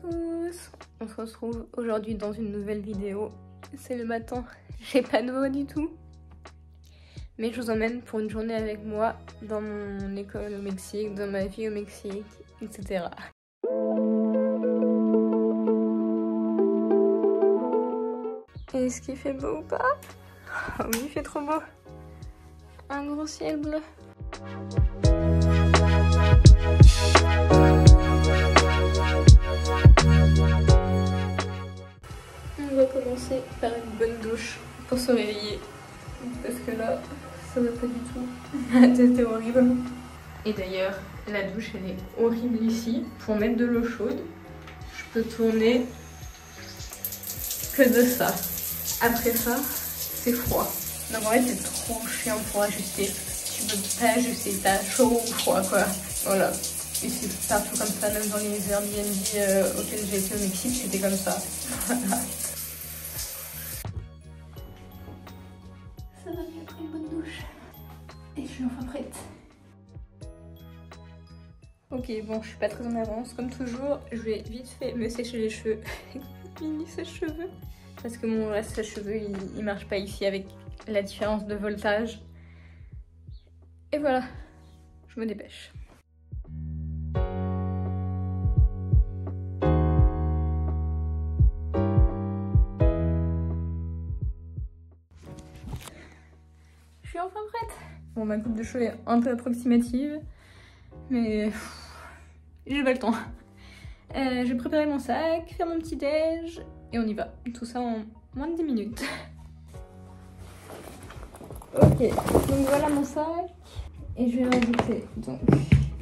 tous, on se retrouve aujourd'hui dans une nouvelle vidéo. C'est le matin, j'ai pas de voix du tout. Mais je vous emmène pour une journée avec moi dans mon école au Mexique, dans ma vie au Mexique, etc. Est-ce qu'il fait beau ou pas? Oh oui, il fait trop beau. Un gros ciel bleu. On va commencer par une bonne douche pour se réveiller. Parce que là, ça va pas du tout. C'était horrible. Et d'ailleurs, la douche elle est horrible ici. Pour mettre de l'eau chaude, je peux tourner que de ça. Après ça, c'est froid. Donc en fait, c'est trop chiant pour ajuster. Tu peux pas ajuster, t'as chaud ou froid quoi. Voilà. Et c'est partout comme ça, même dans les Airbnb auxquels j'ai été au Mexique, c'était comme ça. Voilà. Ça va mieux après une bonne douche. Et je suis enfin prête. Ok, bon, je suis pas très en avance. Comme toujours, je vais vite fait me sécher les cheveux avec mon mini sèche-cheveux. Parce que mon reste sèche-cheveux, il marche pas ici avec la différence de voltage. Et voilà, je me dépêche. Je suis enfin prête. Bon, ma coupe de cheveux est un peu approximative, mais j'ai pas le temps. Je vais préparer mon sac, faire mon petit déj, et on y va. Tout ça en moins de 10 minutes. Ok, donc voilà mon sac. Et je vais rajouter donc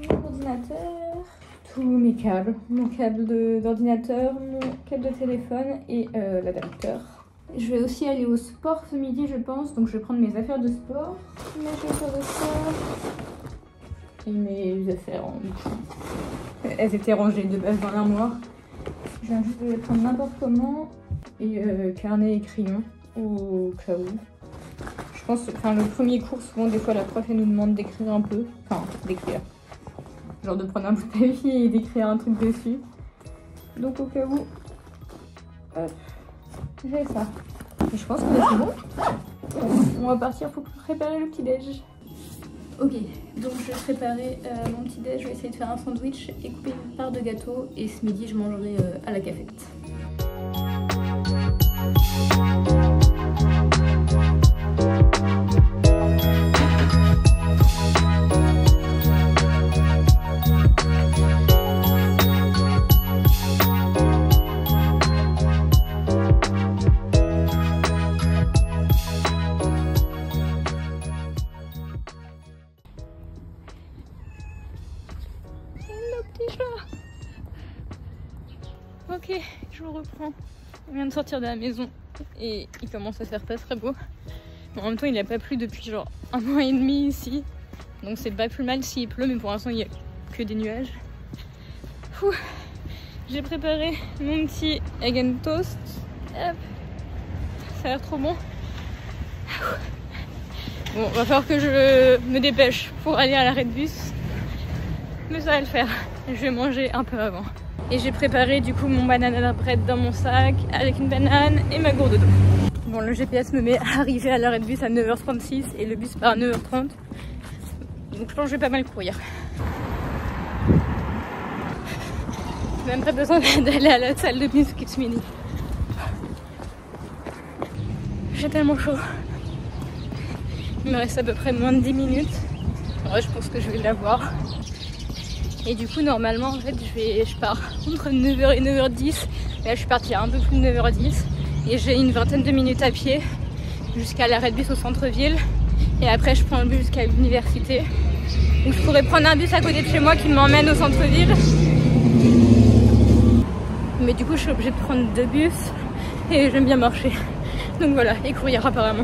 mon ordinateur, tous mes câbles, mon câble d'ordinateur, mon câble de téléphone et l'adapteur. Je vais aussi aller au sport ce midi je pense, donc je vais prendre mes affaires de sport, mes chaussures de sport et mes affaires en dessous. Elles étaient rangées de base dans l'armoire. Je viens juste de les prendre n'importe comment et carnet et crayon au cas où. Je pense, enfin le premier cours, souvent des fois la prof elle nous demande d'écrire un peu, enfin d'écrire, genre de prendre un bout de papier et d'écrire un truc dessus. Donc au cas où, j'ai ça. Et je pense que c'est bon. On va partir pour préparer le petit déj. Ok, donc je vais préparer mon petit déj. Je vais essayer de faire un sandwich et couper une part de gâteau. Et ce midi, je mangerai à la cafette. Ok, je vous reprends. On vient de sortir de la maison et il commence à faire pas très beau. En même temps, il n'a pas plu depuis genre 1 mois et demi ici. Donc c'est pas plus mal s'il pleut, mais pour l'instant, il n'y a que des nuages. J'ai préparé mon petit egg and toast. Hop. Ça a l'air trop bon. Bon, va falloir que je me dépêche pour aller à l'arrêt de bus. Mais ça va le faire. Je vais manger un peu avant. Et j'ai préparé du coup mon banana bread dans mon sac avec une banane et ma gourde d'eau. Bon, le GPS me met à arriver à l'arrêt de bus à 9h36 et le bus part à 9h30. Donc je pense que je vais pas mal courir. Même pas besoin d'aller à la salle de muscu ce midi. J'ai tellement chaud. Il me reste à peu près moins de 10 minutes. En vrai, je pense que je vais l'avoir. Et du coup, normalement, en fait, je pars entre 9h et 9h10. Et là, je suis partie à un peu plus de 9h10. Et j'ai une vingtaine de minutes à pied jusqu'à l'arrêt de bus au centre-ville. Et après, je prends le bus jusqu'à l'université. Donc, je pourrais prendre un bus à côté de chez moi qui m'emmène au centre-ville. Mais du coup, je suis obligée de prendre 2 bus. Et j'aime bien marcher. Donc voilà, et courir apparemment.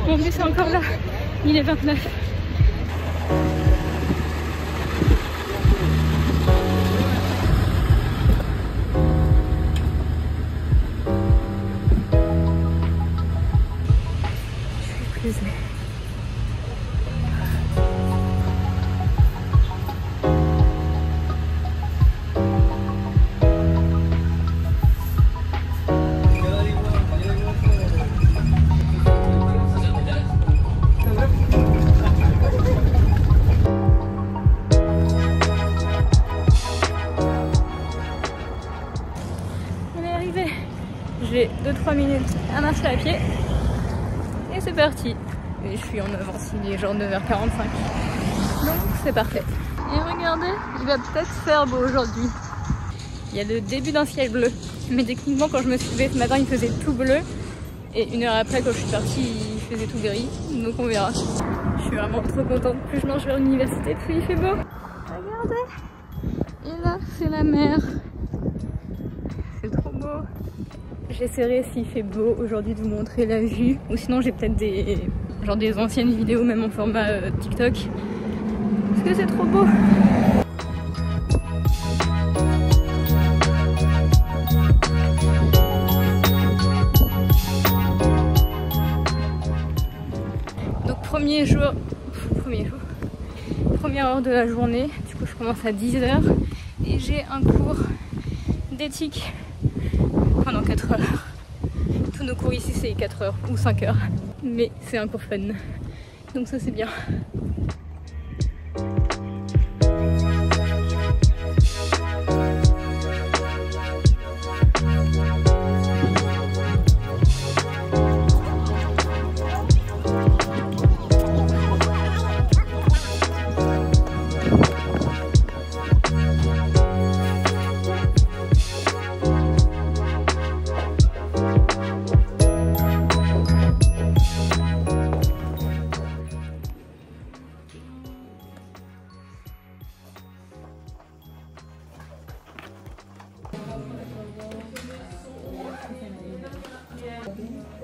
Mon bus est encore là. Il est 29. Je suis épuisée. marcher à pied. Et c'est parti. Et je suis en avance, il est genre 9h45. Donc c'est parfait. Et regardez, il va peut-être faire beau aujourd'hui. Il y a le début d'un ciel bleu. Mais techniquement quand je me suis levée ce matin il faisait tout bleu. Et une heure après quand je suis partie il faisait tout gris. Donc on verra. Je suis vraiment trop contente. Plus je marche vers l'université, plus il fait beau. Regardez. Et là c'est la mer. C'est trop beau. J'essaierai s'il fait beau aujourd'hui de vous montrer la vue. Ou sinon j'ai peut-être des anciennes vidéos même en format TikTok. Parce que c'est trop beau. Donc première heure de la journée. Du coup je commence à 10h. Et j'ai un cours d'éthique pendant 4 heures. Tous nos cours ici c'est 4 heures ou 5 heures. Mais c'est un cours fun. Donc ça c'est bien.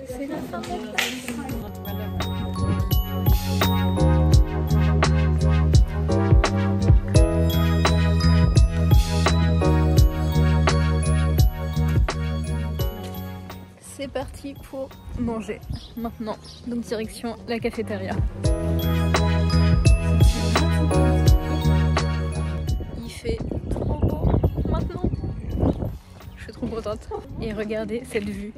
C'est la fin de la classe. C'est parti pour manger maintenant. Donc direction la cafétéria. Il fait trop beau maintenant. Je suis trop contente. Et regardez cette vue.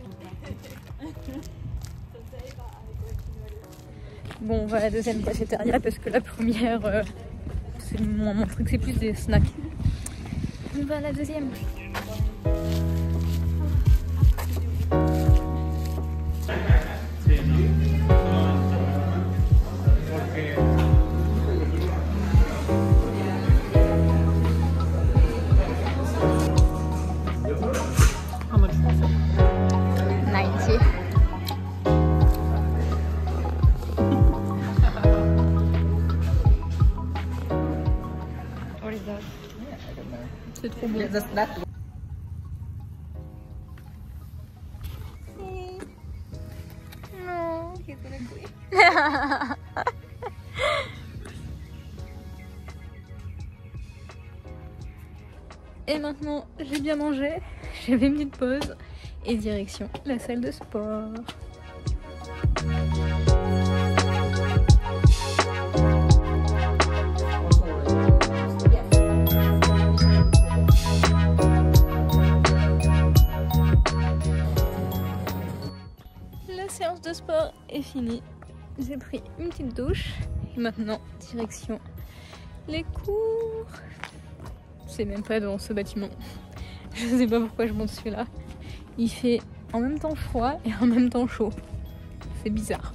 Bon, on va à la deuxième cafétéria parce que la première, c'est mon truc, c'est plus des snacks. On va à la deuxième. C'est trop bon. Non, et maintenant, j'ai bien mangé, j'ai fait une petite pause et direction la salle de sport. La séance de sport est finie. J'ai pris une petite douche et maintenant direction les cours. C'est même pas dans ce bâtiment. Je sais pas pourquoi je monte celui-là. Il fait en même temps froid et en même temps chaud. C'est bizarre.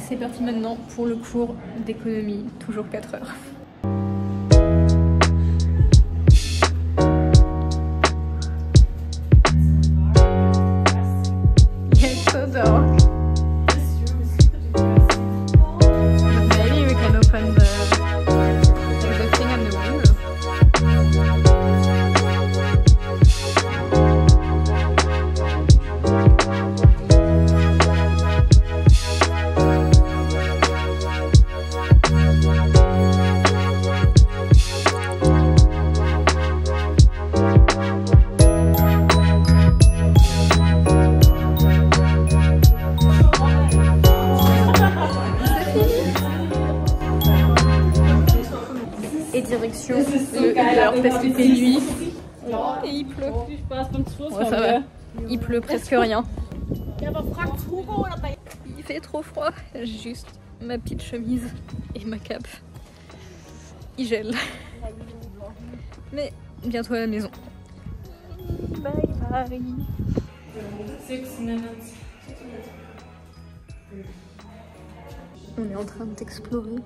C'est parti maintenant pour le cours d'économie, toujours 4 heures. It's so dark. Maybe we can open the thing on the window. Et direction le Uber parce qu'il fait nuit et il pleut. Ouais, ça va. Il pleut presque rien. Il fait trop froid, juste ma petite chemise et ma cape. Il gèle. Mais bientôt à la maison. Bye bye. On est en train d'explorer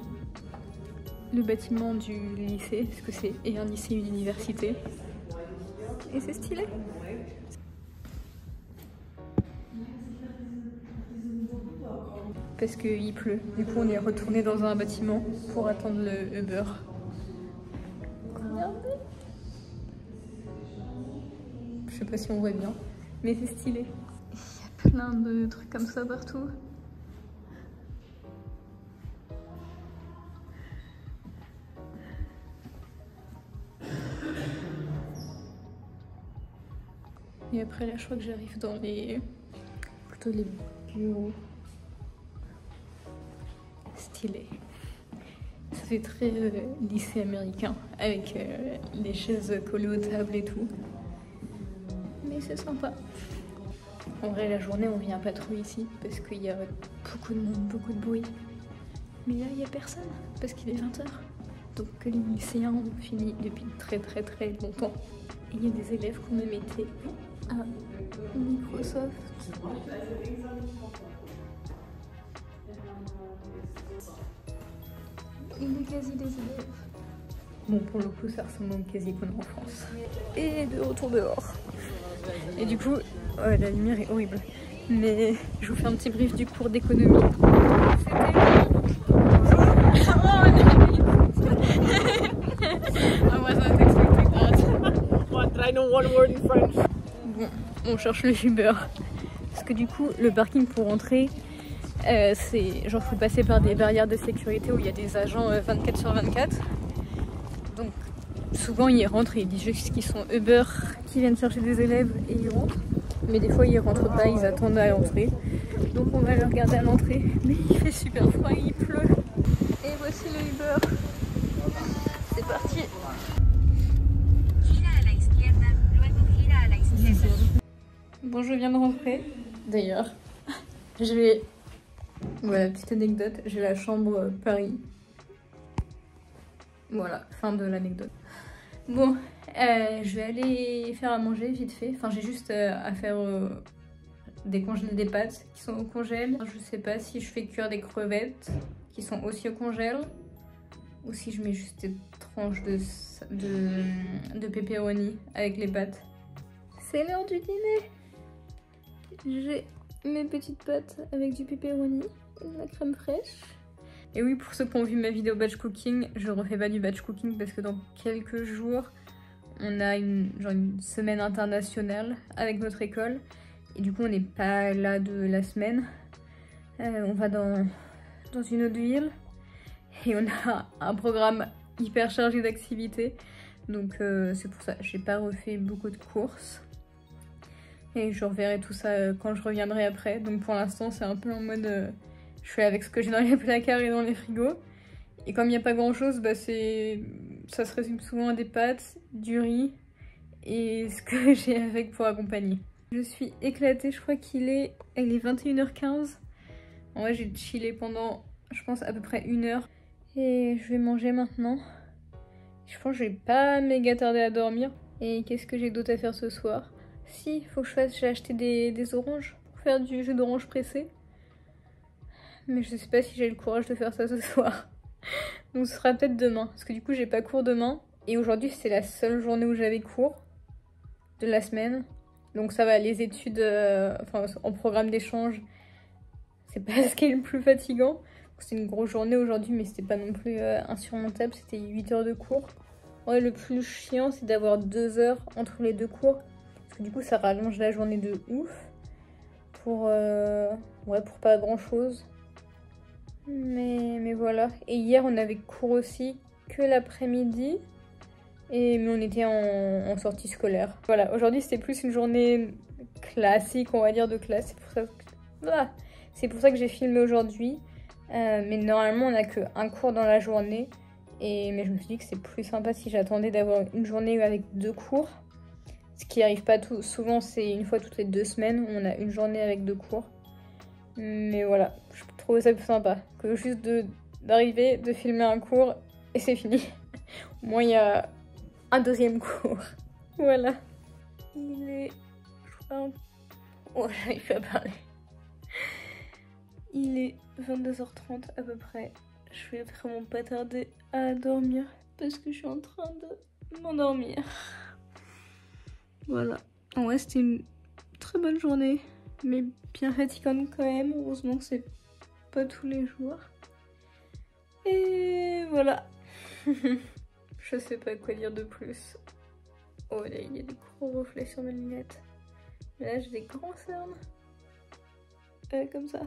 le bâtiment du lycée, parce que c'est un lycée et une université. Et c'est stylé. Parce qu'il pleut. Du coup, on est retourné dans un bâtiment pour attendre le Uber. Regardez. Je sais pas si on voit bien, mais c'est stylé. Il y a plein de trucs comme ça partout. Et après là, je crois que j'arrive dans plutôt les bureaux. Stylé. Ça fait très lycée américain avec les chaises collées aux tables et tout. Mais c'est sympa. En vrai, la journée, on vient pas trop ici parce qu'il y a beaucoup de monde, beaucoup de bruit. Mais là, il n'y a personne parce qu'il est 20h. Donc les lycéens ont fini depuis très longtemps. Et il y a des élèves qui ont même été à Microsoft. Il est quasi des élèves. Bon, pour le coup, ça ressemble au quasi qu'on a en France. Et de retour dehors. Et du coup, la lumière est horrible. Mais je vous fais un petit brief du cours d'économie. Bon, on cherche le Uber. Parce que du coup, le parking pour rentrer, c'est genre faut passer par des barrières de sécurité où il y a des agents 24/24. Donc souvent ils rentrent et ils disent juste qu'ils sont Uber, qui viennent chercher des élèves et ils rentrent. Mais des fois ils rentrent pas, ils attendent à l'entrée. Donc on va le regarder à l'entrée. Mais il fait super froid, il pleut. Et voici le Uber. C'est parti. Bon, je viens de rentrer. D'ailleurs, voilà, petite anecdote, j'ai la chambre Paris. Voilà, fin de l'anecdote. Bon, je vais aller faire à manger vite fait. Enfin, j'ai juste à faire décongeler des pâtes qui sont au congèle. Je sais pas si je fais cuire des crevettes qui sont aussi au congèle ou si je mets juste des tranches de pepperoni avec les pâtes. C'est l'heure du dîner. J'ai mes petites pâtes avec du pepperoni, de la crème fraîche. Et oui, pour ceux qui ont vu ma vidéo batch cooking, je refais pas du batch cooking parce que dans quelques jours, on a une semaine internationale avec notre école. Et du coup, on n'est pas là de la semaine. On va dans une autre ville. Et on a un programme hyper chargé d'activités. Donc c'est pour ça, j'ai pas refait beaucoup de courses. Et je reverrai tout ça quand je reviendrai après. Donc pour l'instant, c'est un peu en mode... je fais avec ce que j'ai dans les placards et dans les frigos. Et comme il n'y a pas grand chose, bah ça se résume souvent à des pâtes, du riz et ce que j'ai avec pour accompagner. Je suis éclatée, je crois elle est 21h15. En vrai, j'ai chillé pendant, je pense, à peu près 1 heure. Et je vais manger maintenant. Je pense que je vais pas méga tarder à dormir. Et qu'est-ce que j'ai d'autre à faire ce soir? Si, faut que j'ai acheté des oranges pour faire du jus d'orange pressé. Mais je sais pas si j'ai le courage de faire ça ce soir. Donc ce sera peut-être demain. Parce que du coup j'ai pas cours demain. Et aujourd'hui c'est la seule journée où j'avais cours de la semaine. Donc ça va, les études en programme d'échange, c'est pas ce qui est le plus fatigant. C'est une grosse journée aujourd'hui mais c'était pas non plus insurmontable. C'était 8 heures de cours. Ouais, le plus chiant c'est d'avoir 2 heures entre les deux cours. Parce que du coup ça rallonge la journée de ouf. Pour pas grand chose. Mais voilà. Et hier on avait cours aussi que l'après-midi. Mais on était en sortie scolaire. Voilà, aujourd'hui c'était plus une journée classique, on va dire, de classe. C'est pour ça que j'ai filmé aujourd'hui. Mais normalement on n'a qu'un cours dans la journée. Mais je me suis dit que c'est plus sympa si j'attendais d'avoir une journée avec 2 cours. Ce qui arrive pas souvent, c'est une fois toutes les 2 semaines où on a une journée avec 2 cours. Mais voilà, je trouvais ça plus sympa que juste d'arriver, de filmer un cours et c'est fini. Au moins il y a un deuxième cours. Voilà. Il est... Je crois... Oh, j'arrive plus à parler. Il est 22h30 à peu près. Je vais vraiment pas tarder à dormir parce que je suis en train de m'endormir. Voilà. En vrai, c'était une très bonne journée, mais bien fatigante quand même. Heureusement que c'est pas tous les jours. Et voilà. Je sais pas quoi dire de plus. Oh là, il y a des gros reflets sur mes lunettes. Mais là, j'ai des grands cernes. Comme ça.